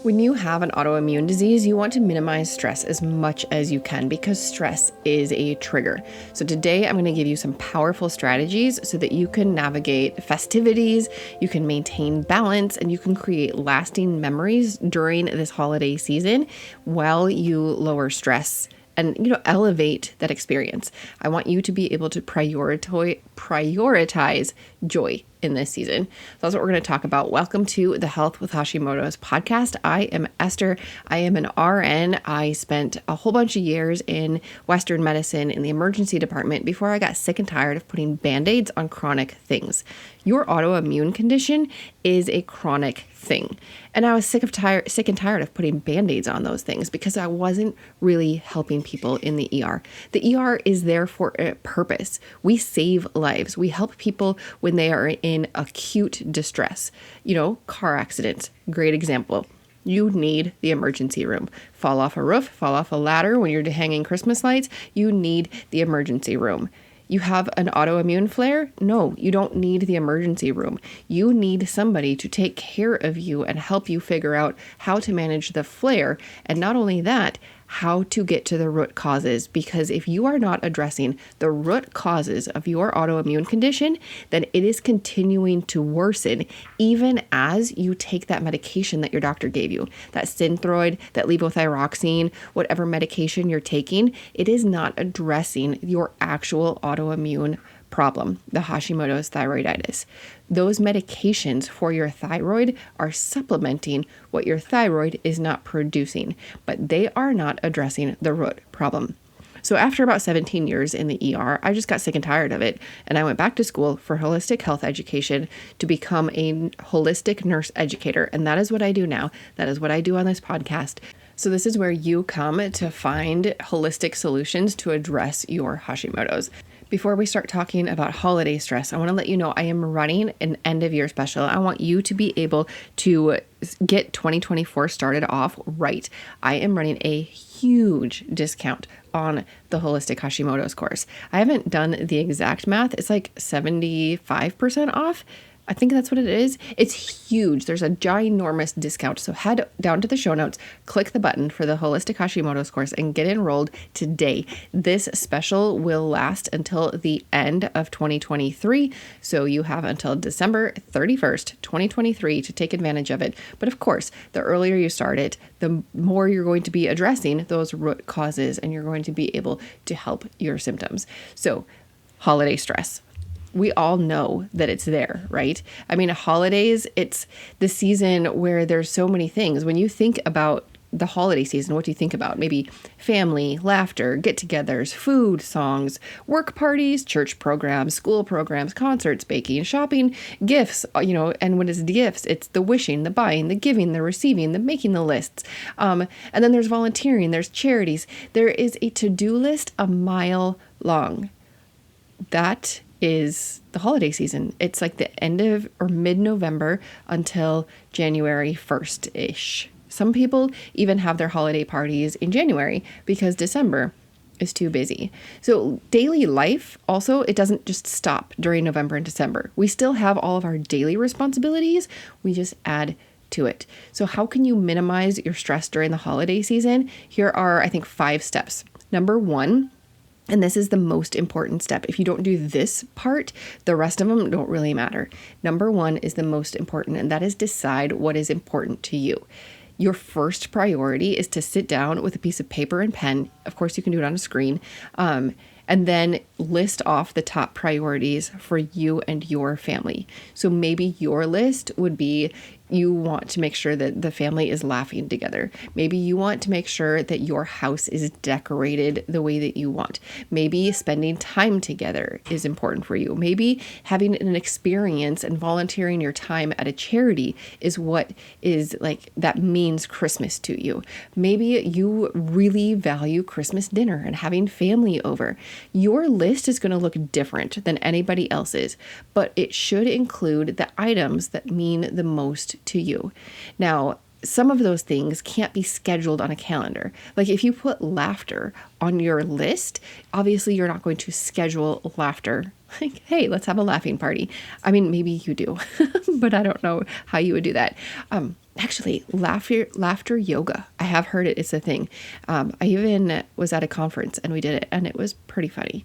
When you have an autoimmune disease, you want to minimize stress as much as you can because stress is a trigger. So today I'm going to give you some powerful strategies so that you can navigate festivities, you can maintain balance, and you can create lasting memories during this holiday season while you lower stress and elevate that experience. I want you to be able to prioritize joy in this season. So that's what we're going to talk about. Welcome to the Health with Hashimoto's podcast. I am Esther. I am an RN. I spent a whole bunch of years in Western medicine in the emergency department before I got sick and tired of putting band-aids on chronic things. Your autoimmune condition is a chronic thing. And I was sick and tired of putting band-aids on those things because I wasn't really helping people in the ER. The ER is there for a purpose. We save lives. We help people when they are in acute distress. Car accidents, great example. You need the emergency room. Fall off a roof, fall off a ladder when you're hanging Christmas lights, you need the emergency room. You have an autoimmune flare? No, you don't need the emergency room. You need somebody to take care of you and help you figure out how to manage the flare. And not only that, how to get to the root causes. Because if you are not addressing the root causes of your autoimmune condition, then it is continuing to worsen even as you take that medication that your doctor gave you, that Synthroid, that levothyroxine, whatever medication you're taking, it is not addressing your actual autoimmune problem, the Hashimoto's thyroiditis. Those medications for your thyroid are supplementing what your thyroid is not producing, but they are not addressing the root problem. So after about 17 years in the ER, I just got sick and tired of it. And I went back to school for holistic health education to become a holistic nurse educator. And that is what I do now. That is what I do on this podcast. So this is where you come to find holistic solutions to address your Hashimoto's. Before we start talking about holiday stress, I want to let you know I am running an end of year special. I want you to be able to get 2024 started off right. I am running a huge discount on the Holistic Hashimoto's course. I haven't done the exact math. It's like 75% off. I think that's what it is. It's huge. There's a ginormous discount. So head down to the show notes, click the button for the Holistic Hashimoto's course and get enrolled today. This special will last until the end of 2023. So you have until December 31st, 2023 to take advantage of it. But of course, the earlier you start it, the more you're going to be addressing those root causes and you're going to be able to help your symptoms. So holiday stress. We all know that it's there, right? I mean, holidays, it's the season where there's so many things. When you think about the holiday season, what do you think about? Maybe family, laughter, get-togethers, food, songs, work parties, church programs, school programs, concerts, baking, shopping, gifts, and what is gifts? It's the wishing, the buying, the giving, the receiving, the making the lists. And then there's volunteering, there's charities. There is a to-do list a mile long. That is the holiday season. It's like the end of or mid-November until January 1st-ish. Some people even have their holiday parties in January because December is too busy. So daily life also, it doesn't just stop during November and December. We still have all of our daily responsibilities. We just add to it. So how can you minimize your stress during the holiday season? Here are, I think, 5 steps. Number 1, and this is the most important step. If you don't do this part, the rest of them don't really matter. Number 1 is the most important, and that is decide what is important to you. Your first priority is to sit down with a piece of paper and pen. Of course, you can do it on a screen. And then list off the top priorities for you and your family. So maybe your list would be you want to make sure that the family is laughing together. Maybe you want to make sure that your house is decorated the way that you want. Maybe spending time together is important for you. Maybe having an experience and volunteering your time at a charity is what is like that means Christmas to you. Maybe you really value Christmas dinner and having family over. Your list is going to look different than anybody else's, but it should include the items that mean the most to you. Now, some of those things can't be scheduled on a calendar. Like if you put laughter on your list, obviously you're not going to schedule laughter. Like, hey, let's have a laughing party. I mean, maybe you do, but I don't know how you would do that. Actually, laughter yoga. I have heard it's a thing. I even was at a conference and we did it, and it was pretty funny.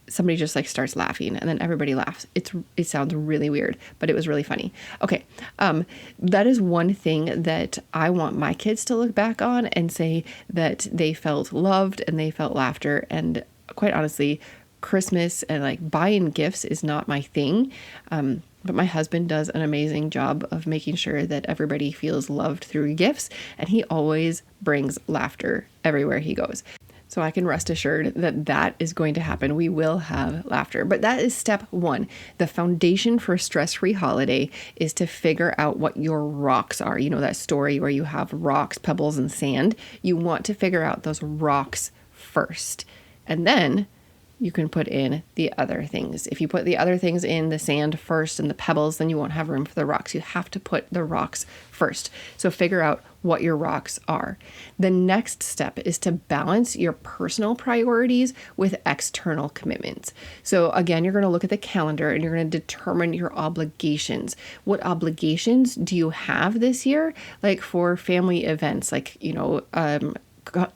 Somebody just like starts laughing and then everybody laughs. It sounds really weird, but it was really funny. Okay. That is one thing that I want my kids to look back on and say that they felt loved and they felt laughter. And quite honestly, Christmas and like buying gifts is not my thing. But my husband does an amazing job of making sure that everybody feels loved through gifts. And he always brings laughter everywhere he goes. So I can rest assured that that is going to happen. We will have laughter. But that is step one. The foundation for a stress-free holiday is to figure out what your rocks are. You know that story where you have rocks, pebbles, and sand? You want to figure out those rocks first. And then you can put in the other things. If you put the other things in, the sand first and the pebbles, then you won't have room for the rocks. You have to put the rocks first. So figure out what your rocks are. The next step is to balance your personal priorities with external commitments. So again, you're going to look at the calendar and you're going to determine your obligations. What obligations do you have this year? Like for family events, like,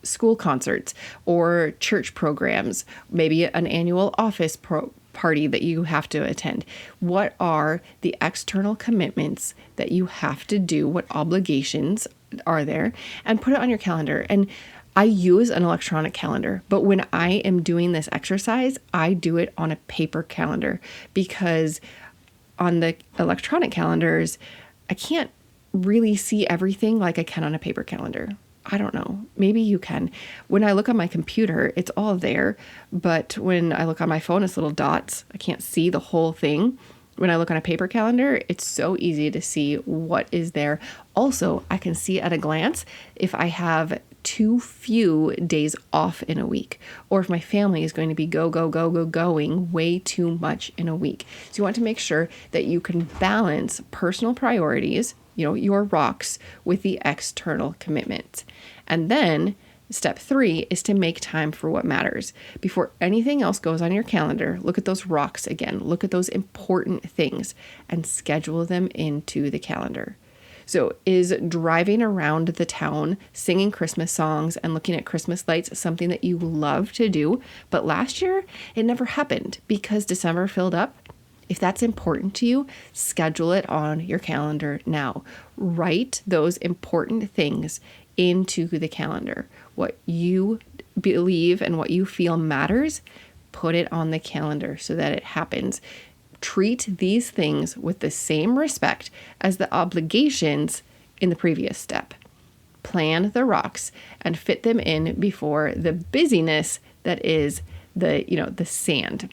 school concerts or church programs, maybe an annual office party that you have to attend. What are the external commitments that you have to do? What obligations are there? And put it on your calendar. And I use an electronic calendar, but when I am doing this exercise, I do it on a paper calendar, because on the electronic calendars, I can't really see everything like I can on a paper calendar. I don't know. Maybe you can. When I look on my computer, it's all there. But when I look on my phone, it's little dots. I can't see the whole thing. When I look on a paper calendar, it's so easy to see what is there. Also, I can see at a glance if I have too few days off in a week, or if my family is going to be going way too much in a week. So you want to make sure that you can balance personal priorities, your rocks, with the external commitments. And then step 3 is to make time for what matters. Before anything else goes on your calendar, look at those rocks again. Look at those important things and schedule them into the calendar. So is driving around the town, singing Christmas songs and looking at Christmas lights something that you love to do, but last year it never happened because December filled up? If that's important to you, schedule it on your calendar now. Write those important things into the calendar. What you believe and what you feel matters, put it on the calendar so that it happens. Treat these things with the same respect as the obligations in the previous step. Plan the rocks and fit them in before the busyness that is the sand.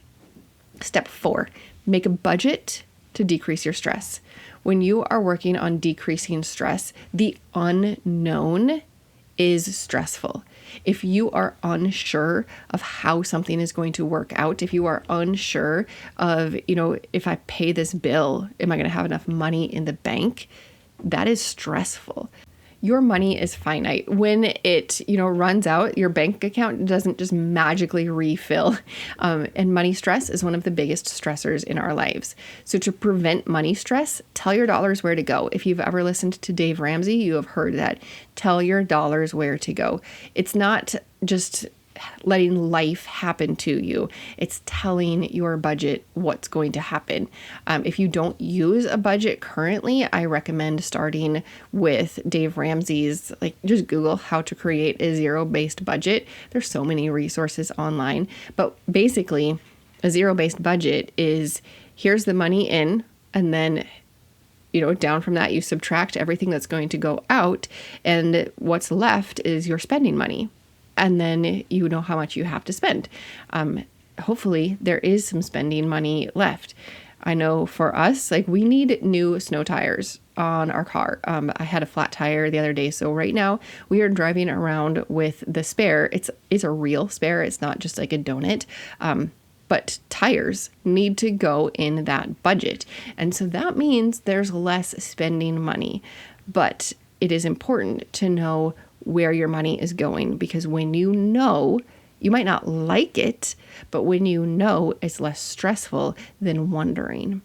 Step 4, make a budget to decrease your stress. When you are working on decreasing stress, the unknown is stressful. If you are unsure of how something is going to work out, if you are unsure of, if I pay this bill, am I going to have enough money in the bank? That is stressful. Your money is finite. When it, runs out, your bank account doesn't just magically refill. And money stress is one of the biggest stressors in our lives. So to prevent money stress, tell your dollars where to go. If you've ever listened to Dave Ramsey, you have heard that. Tell your dollars where to go. It's not just letting life happen to you. It's telling your budget what's going to happen. If you don't use a budget currently, I recommend starting with Dave Ramsey's, just Google how to create a zero-based budget. There's so many resources online, but basically a zero-based budget is here's the money in, and then down from that, you subtract everything that's going to go out, and what's left is your spending money. And then you know how much you have to spend. Hopefully there is some spending money left. I know for us, we need new snow tires on our car. I had a flat tire the other day. So right now we are driving around with the spare. It's a real spare. It's not just like a donut. But tires need to go in that budget. And so that means there's less spending money. But it is important to know where your money is going, because when you know, you might not like it, but when you know, it's less stressful than wondering.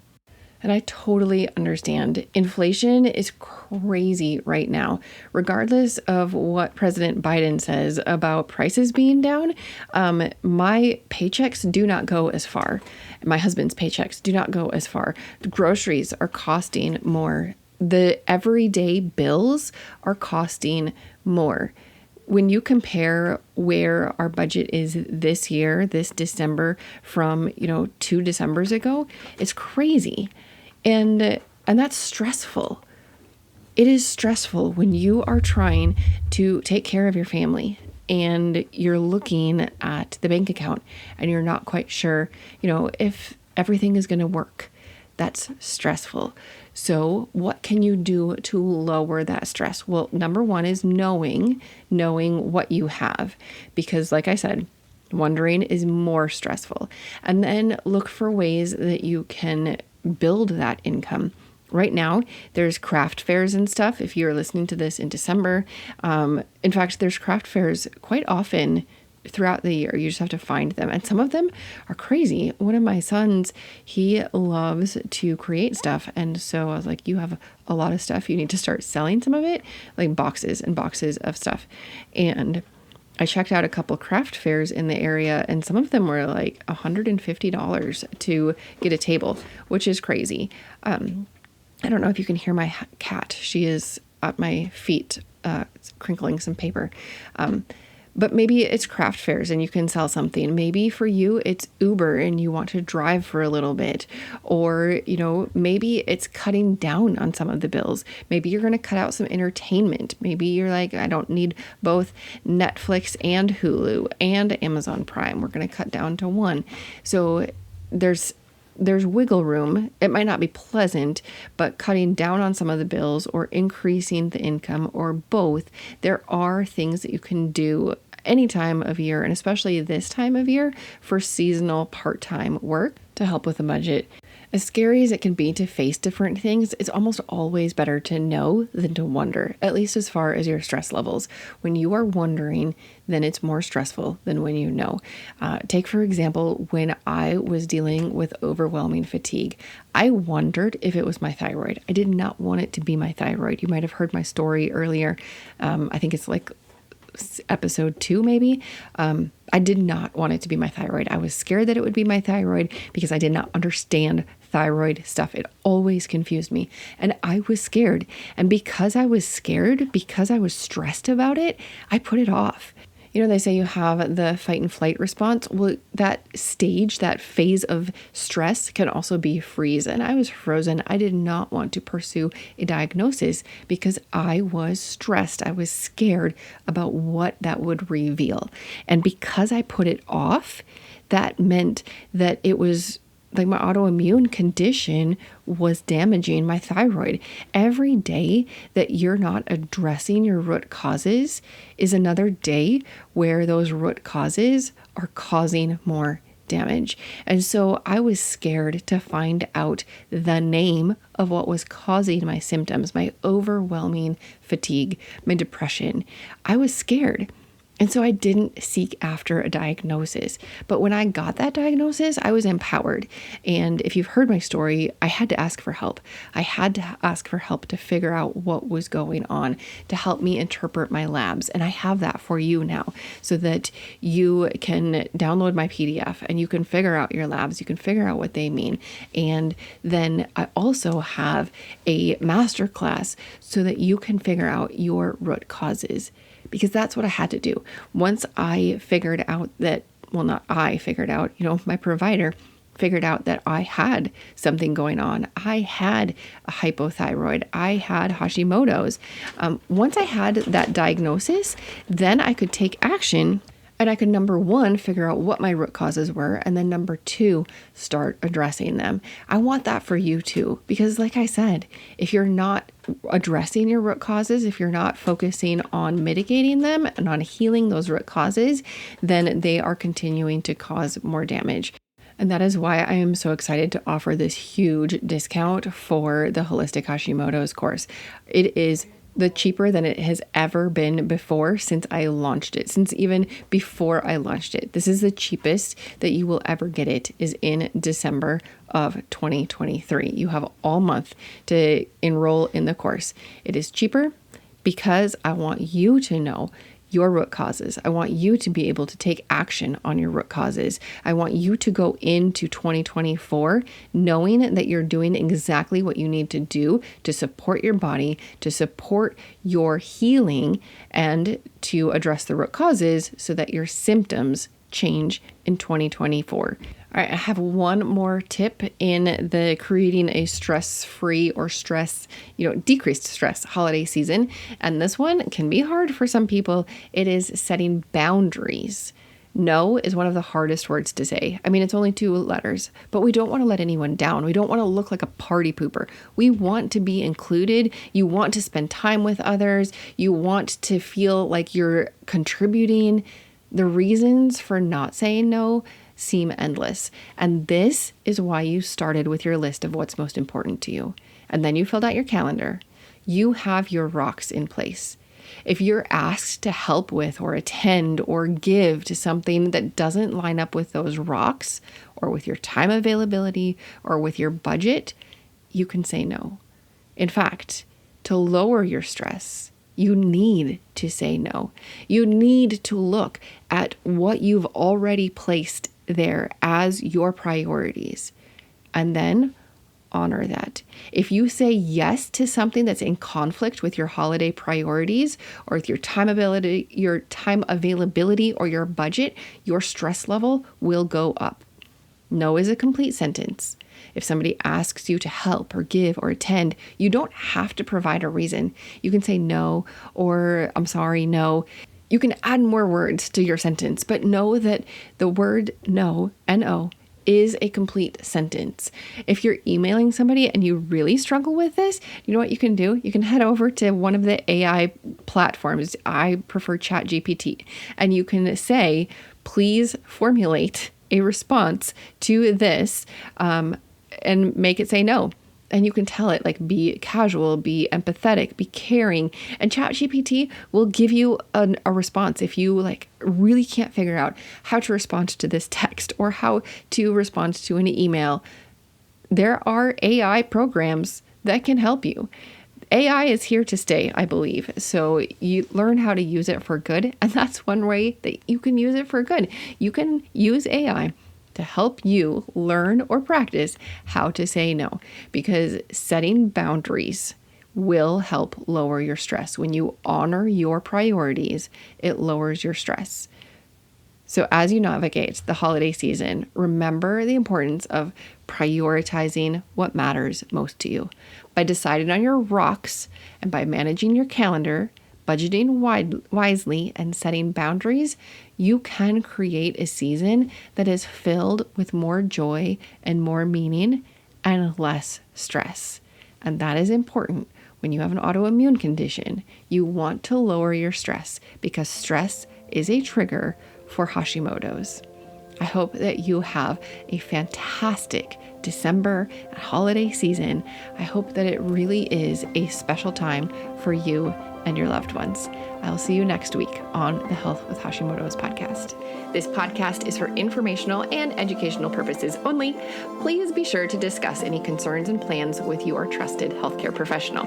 And I totally understand. Inflation is crazy right now. Regardless of what President Biden says about prices being down, my paychecks do not go as far. My husband's paychecks do not go as far. The groceries are costing more. The everyday bills are costing more. When you compare where our budget is this year, this December, from, 2 Decembers ago, it's crazy. And that's stressful. It is stressful when you are trying to take care of your family and you're looking at the bank account and you're not quite sure, if everything is going to work. That's stressful. So what can you do to lower that stress? Well, number one is knowing what you have, because like I said, wondering is more stressful. And then look for ways that you can build that income. Right now, there's craft fairs and stuff. If you're listening to this in December, in fact, there's craft fairs quite often throughout the year. You just have to find them. And some of them are crazy. One of my sons, he loves to create stuff. And so I was like, you have a lot of stuff. You need to start selling some of it, like boxes and boxes of stuff. And I checked out a couple craft fairs in the area, and some of them were like $150 to get a table, which is crazy. I don't know if you can hear my cat. She is at my feet, crinkling some paper. But maybe it's craft fairs and you can sell something. Maybe for you, it's Uber and you want to drive for a little bit. Or, maybe it's cutting down on some of the bills. Maybe you're going to cut out some entertainment. Maybe you're like, I don't need both Netflix and Hulu and Amazon Prime. We're going to cut down to one. So there's wiggle room. It might not be pleasant, but cutting down on some of the bills or increasing the income or both, there are things that you can do any time of year, and especially this time of year, for seasonal part-time work to help with the budget. As scary as it can be to face different things, it's almost always better to know than to wonder, at least as far as your stress levels. When you are wondering, then it's more stressful than when you know. Take, for example, when I was dealing with overwhelming fatigue, I wondered if it was my thyroid. I did not want it to be my thyroid. You might have heard my story earlier. I think it's like episode 2, maybe. I did not want it to be my thyroid. I was scared that it would be my thyroid because I did not understand thyroid stuff. It always confused me. And I was scared. And because I was scared, because I was stressed about it, I put it off. They say you have the fight and flight response. Well, that stage, that phase of stress can also be freeze. And I was frozen. I did not want to pursue a diagnosis because I was stressed. I was scared about what that would reveal. And because I put it off, that meant that it was like my autoimmune condition was damaging my thyroid. Every day that you're not addressing your root causes is another day where those root causes are causing more damage. And so I was scared to find out the name of what was causing my symptoms, my overwhelming fatigue, my depression. I was scared. And so I didn't seek after a diagnosis. But when I got that diagnosis, I was empowered. And if you've heard my story, I had to ask for help. I had to ask for help to figure out what was going on, to help me interpret my labs. And I have that for you now so that you can download my PDF and you can figure out your labs. You can figure out what they mean. And then I also have a masterclass so that you can figure out your root causes. Because that's what I had to do. Once I figured out that, well, not I figured out, my provider figured out that I had something going on. I had a hypothyroid. I had Hashimoto's. Once I had that diagnosis, then I could take action. And I could, number one, figure out what my root causes were. And then number two, start addressing them. I want that for you too. Because like I said, if you're not addressing your root causes, if you're not focusing on mitigating them and on healing those root causes, then they are continuing to cause more damage. And that is why I am so excited to offer this huge discount for the Holistic Hashimoto's course. It is the cheaper than it has ever been before since I launched it, since even before I launched it. This is the cheapest that you will ever get it is in December of 2023. You have all month to enroll in the course. It is cheaper because I want you to know your root causes. I want you to be able to take action on your root causes. I want you to go into 2024 knowing that you're doing exactly what you need to do to support your body, to support your healing, and to address the root causes so that your symptoms change in 2024. All right, I have one more tip in the creating a stress-free or decreased stress holiday season. And this one can be hard for some people. It is setting boundaries. No is one of the hardest words to say. I mean, it's only 2 letters, but we don't want to let anyone down. We don't want to look like a party pooper. We want to be included. You want to spend time with others. You want to feel like you're contributing. The reasons for not saying no seem endless. And this is why you started with your list of what's most important to you. And then you filled out your calendar. You have your rocks in place. If you're asked to help with or attend or give to something that doesn't line up with those rocks or with your time availability or with your budget, you can say no. In fact, to lower your stress, you need to say no. You need to look at what you've already placed there as your priorities and then honor that. If you say yes to something that's in conflict with your holiday priorities or with your time availability or your budget, your stress level will go up. No is a complete sentence. If somebody asks you to help or give or attend, you don't have to provide a reason. You can say no or I'm sorry, no. You can add more words to your sentence, but know that the word no, N-O, is a complete sentence. If you're emailing somebody and you really struggle with this, you know what you can do? You can head over to one of the AI platforms. I prefer ChatGPT. And you can say, please formulate a response to this and make it say no. And you can tell it like be casual, be empathetic, be caring. And ChatGPT will give you a response if you like really can't figure out how to respond to this text or how to respond to an email. There are AI programs that can help you. AI is here to stay, I believe. So you learn how to use it for good. And that's one way that you can use it for good. You can use AI to help you learn or practice how to say no, because setting boundaries will help lower your stress. When you honor your priorities, it lowers your stress. So as you navigate the holiday season, remember the importance of prioritizing what matters most to you. By deciding on your rocks and by managing your calendar, budgeting wisely, and setting boundaries, you can create a season that is filled with more joy and more meaning and less stress. And that is important when you have an autoimmune condition. You want to lower your stress because stress is a trigger for Hashimoto's. I hope that you have a fantastic December and holiday season. I hope that it really is a special time for you and your loved ones. I'll see you next week on the Health with Hashimoto's podcast. This podcast is for informational and educational purposes only. Please be sure to discuss any concerns and plans with your trusted healthcare professional.